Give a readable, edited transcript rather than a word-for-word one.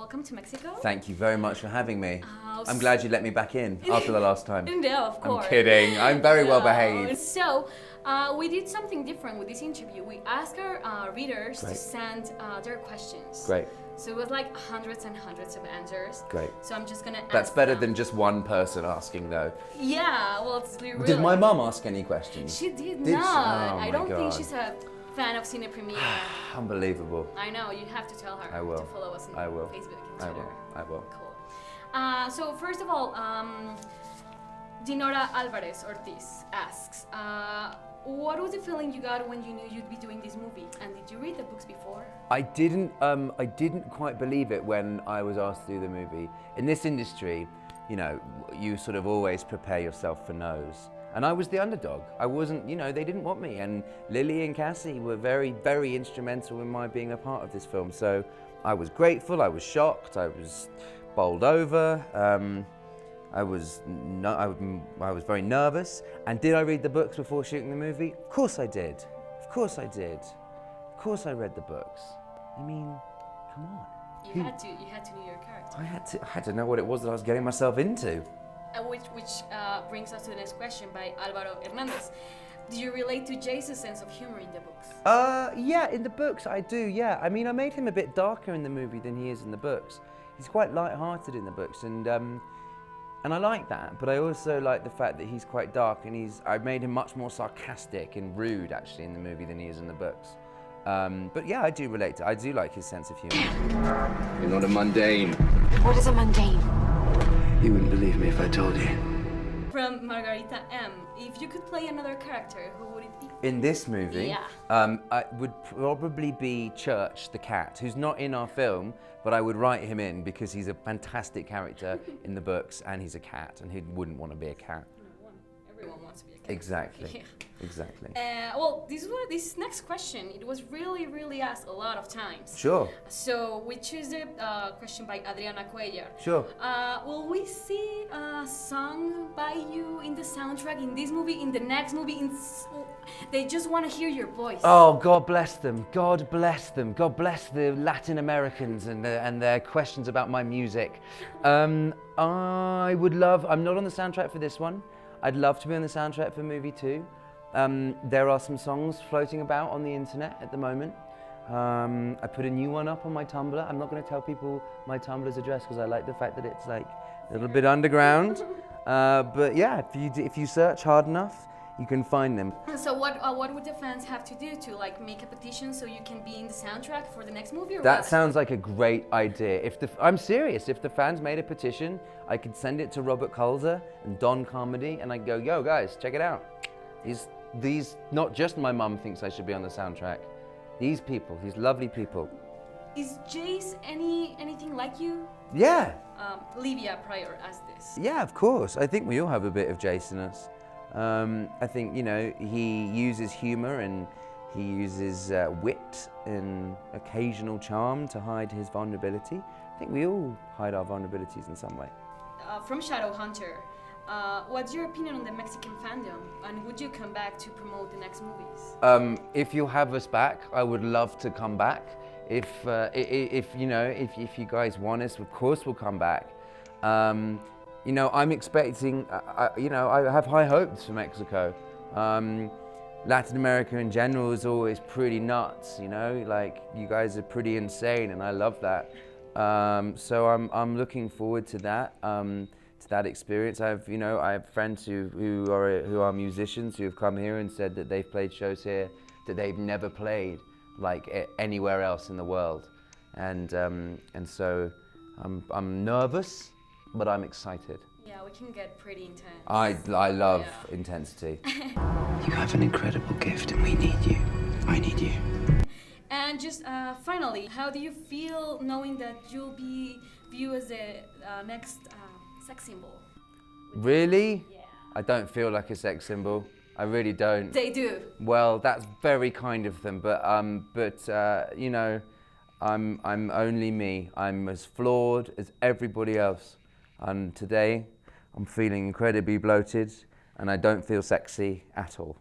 welcome to Mexico. Thank you very much for having me. I'm glad you let me back in after the last time. No, of course. I'm kidding. I'm very well behaved. So, we did something different with this interview. We asked our readers to send their questions. Great. So it was like hundreds and hundreds of answers. Great. So I'm just gonna ask That's better them. than just one person asking, though. Yeah, well, it's really... Did my mum ask any questions? She did Did not. she? Oh, I my don't think God. she's a fan of Cine Premiere. Unbelievable. I know, you have to tell her I will. to follow us on I will. Facebook and I Twitter. will. I will. Cool. So first of all, Dinora Alvarez Ortiz asks, what was the feeling you got when you knew you'd be doing this movie? And did you read the books before? I didn't quite believe it when I was asked to do the movie. In this industry, you know, you sort of always prepare yourself for no's. And I was the underdog. I wasn't, you know, they didn't want me. And Lily and Cassie were very, very instrumental in my being a part of this film. So I was grateful, I was shocked, I was bowled over. I was very nervous. And did I read the books before shooting the movie? Of course I did. Of course I did. Of course I read the books. I mean, come on. You had to know your character. I had to know what it was that I was getting myself into. Which brings us to the next question by Alvaro Hernandez. Do you relate to Jace's sense of humor in the books? Yeah, in the books I do, yeah. I mean, I made him a bit darker in the movie than he is in the books. He's quite light-hearted in the books, and I like that, but I also like the fact that he's quite dark, and I made him much more sarcastic and rude, actually, in the movie than he is in the books. But yeah, I do relate to, I do like his sense of humor. You're not a mundane. What is a mundane? You wouldn't believe me if I told you. From Margarita M, if you could play another character, who would it be? In this movie, Yeah. I would probably be Church the cat, who's not in our film, but I would write him in because he's a fantastic character in the books, and he's a cat, and he wouldn't want to be a cat. Everyone wants to be a cat. Exactly. Yeah. Exactly. Well, this next question, it was really asked a lot of times. Sure. So we choose the question by Adriana Cuellar. Sure. Will we see a song by you in the soundtrack, in this movie, in the next movie? They just want to hear your voice. Oh, God bless them. God bless them. God bless the Latin Americans and their questions about my music. I would love, I'm not on the soundtrack for this one. I'd love to be on the soundtrack for movie 2. There are some songs floating about on the internet at the moment. I put a new one up on my Tumblr. I'm not going to tell people my Tumblr's address because I like the fact that it's like a little bit underground. But yeah, if you search hard enough, you can find them. So what would the fans have to do to like make a petition so you can be in the soundtrack for the next movie? Or That what? sounds like a great idea. I'm serious. If the fans made a petition, I could send it to Robert Kulzer and Don Carmody, and I'd go, yo guys, check it out. These, not just my mum thinks I should be on the soundtrack. These people, these lovely people. Is Jace anything like you? Yeah. Livia Pryor asked this. Yeah, of course. I think we all have a bit of Jace in us. I think, you know, he uses humor and he uses wit and occasional charm to hide his vulnerability. I think we all hide our vulnerabilities in some way. From Shadow Hunter, what's your opinion on the Mexican fandom, and would you come back to promote the next movies? If you'll have us back, I would love to come back. If you guys want us, of course we'll come back. You know, I'm expecting, I have high hopes for Mexico. Latin America in general is always pretty nuts, you know, like you guys are pretty insane, and I love that. So I'm looking forward to that experience. I have friends who are musicians who have come here and said that they've played shows here that they've never played like anywhere else in the world, and so I'm nervous, but I'm excited. Yeah, we can get pretty intense. I love intensity. You have an incredible gift and we need you. I need you. And just finally, how do you feel knowing that you'll be viewed as the next sex symbol? Really? Yeah. I don't feel like a sex symbol. I really don't. They do. Well, that's very kind of them, but you know, I'm only me. I'm as flawed as everybody else. And today, I'm feeling incredibly bloated, and I don't feel sexy at all.